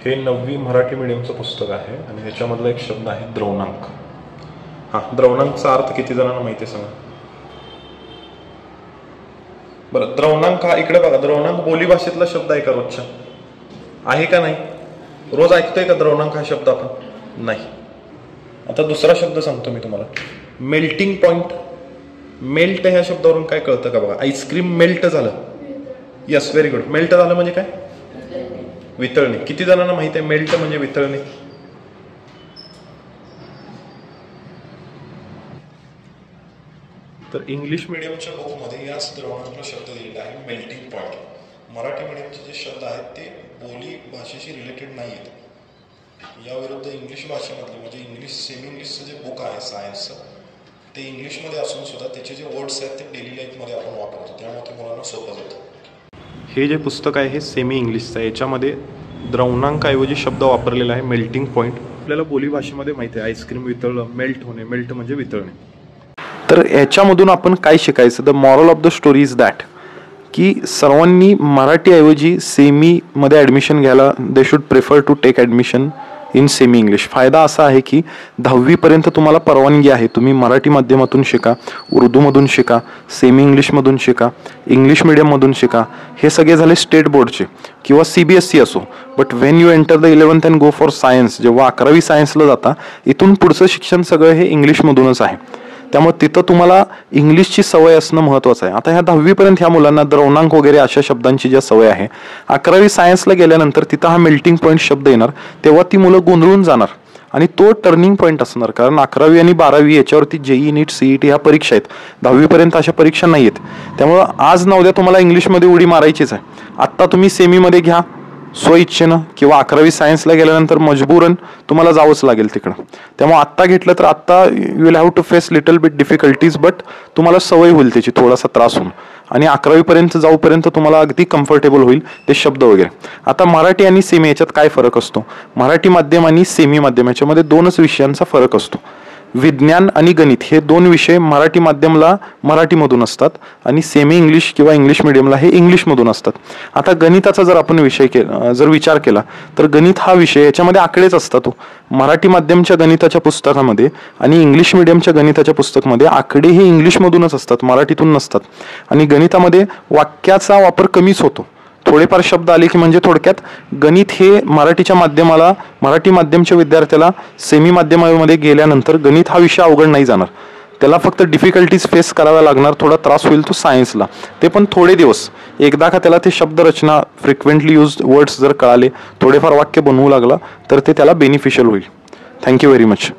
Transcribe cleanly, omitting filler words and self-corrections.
हे 9वी मराठी मीडियमचं पुस्तक आहे आणि ह्याच्यामधला एक शब्द आहे द्रवणांक. हां, द्रवणांकचा अर्थ किती जणांना माहिती आहे सांगा बरं. द्रवणांक हा इकडे बघा, द्रवणांक बोलीभाषेतला शब्द आहे का रोजच्या? आहे का नाही? रोज ऐकतोय का द्रवणांक हा शब्द आपण? नाही. आता दुसरा शब्द सांगतो मी तुम्हाला, मेल्टिंग पॉइंट. मेल्ट ह्या शब्दावरून काय कळतं का बघा, आईस्क्रीम मेल्ट झालं. Yes, very good. मेल्ट झालं म्हणजे काय? वितळणे. किती जणांना माहिती आहे मेल्ट म्हणजे वितळणे? तर इंग्लिश मीडियमच्या बुकमध्ये याच द्रवणांकला शब्द दिलेला आहे मेल्टिंग पॉइंट. मराठी मीडियमचे जे शब्द आहेत ते बोली भाषेशी रिलेटेड नाही आहेत. याविरुद्ध इंग्लिश भाषेमधले म्हणजे इंग्लिश सेमी इंग्लिशचं जे बुक आहे सायन्सचं, ते इंग्लिशमध्ये असून सुद्धा त्याचे जे वर्ड्स आहेत ते डेली लाईफमध्ये आपण वापरतो, त्यामुळे ते मुलांना सोपं जातं. हे जे पुस्तक आहे हे सेमी इंग्लिशचं आहे. याच्यामध्ये द्रवणांकाऐवजी शब्द वापरलेला आहे मेल्टिंग पॉइंट. आपल्याला बोलीभाषेमध्ये माहिती आहे आईस्क्रीम वितळलं, मेल्ट होणे. मेल्ट म्हणजे वितळणे. तर याच्यामधून आपण काय शिकायचं? The moral of the story is that की सर्वांनी मराठीऐवजी सेमीमध्ये ॲडमिशन घ्यायला they should prefer to take admission in semi English. फायदा असा आहे की 10वीपर्यंत तुम्हाला परवानगी आहे. तुम्ही मराठी माध्यमातून शिका, उर्दूमधून शिका, सेमी इंग्लिशमधून शिका, इंग्लिश मिडियममधून शिका. हे सगळे झाले स्टेट बोर्डचे किंवा CBSE असो. But when you enter the 11th and go for science, जेव्हा 11वी सायन्सला जाता, इथून पुढचं शिक्षण सगळं हे इंग्लिशमधूनच आहे. त्यामुळे तिथं तुम्हाला इंग्लिशची सवय असणं महत्त्वाचं आहे. आता ह्या 10वीपर्यंत ह्या मुलांना द्रवणांक वगैरे अशा शब्दांची ज्या सवय आहे, 11वी सायन्सला गेल्यानंतर तिथं हा मेल्टिंग पॉईंट शब्द येणार, तेव्हा ती मुलं गोंधळून जाणार आणि तो टर्निंग पॉईंट असणार. कारण 11वी आणि 12वी याच्यावरती JEE, नीट, CET ह्या परीक्षा आहेत. 10वीपर्यंत अशा परीक्षा नाही आहेत. त्यामुळं आज ना उद्या तुम्हाला इंग्लिशमध्ये उडी मारायचीच आहे. आत्ता तुम्ही सेमीमध्ये घ्या स्वइच्छेनं, किंवा 11वी सायन्सला गेल्यानंतर मजबूरन तुम्हाला जावंच लागेल तिकडं. त्यामुळे आत्ता घेतलं तर आत्ता you will have to face little bit difficulties, but तुम्हाला सवय होईल त्याची, थोडासा त्रास होऊन, आणि 11वीपर्यंत जाऊपर्यंत तुम्हाला अगदी कम्फर्टेबल होईल ते शब्द वगैरे. आता मराठी आणि सेमी याच्यात काय फरक असतो? मराठी माध्यम आणि सेमी माध्यम याच्यामध्ये 2च विषयांचा फरक असतो. विज्ञान आणि गणित हे 2 विषय मराठी माध्यमला मराठीमधून असतात आणि सेमी इंग्लिश किंवा इंग्लिश मिडियमला हे इंग्लिशमधून असतात. आता गणिताचा जर आपण विचार केला तर गणित हा विषय याच्यामध्ये आकडेच असतात. मराठी माध्यमच्या गणिताच्या पुस्तकामध्ये आणि इंग्लिश मिडियमच्या गणिताच्या पुस्तकामध्ये आकडे हे इंग्लिशमधूनच असतात, मराठीतून नसतात. आणि गणितामध्ये वाक्याचा वापर कमीच होतो. थोडेफार शब्द आले की म्हणजे थोडक्यात गणित हे मराठीच्या माध्यमाला, मराठी माध्यमच्या विद्यार्थ्याला सेमी माध्यमामध्ये गेल्यानंतर गणित हा विषय अवघड नाही जाणार. त्याला फक्त डिफिकल्टीज फेस कराव्या लागणार, थोडा त्रास होईल तो सायन्सला, ते पण थोडे दिवस. एकदा का त्याला ते शब्दरचना, फ्रिक्वेंटली यूज्ड वर्ड्स जर कळाले, थोडेफार वाक्य बनवू लागला तर ते त्याला बेनिफिशियल होईल. Thank you very much.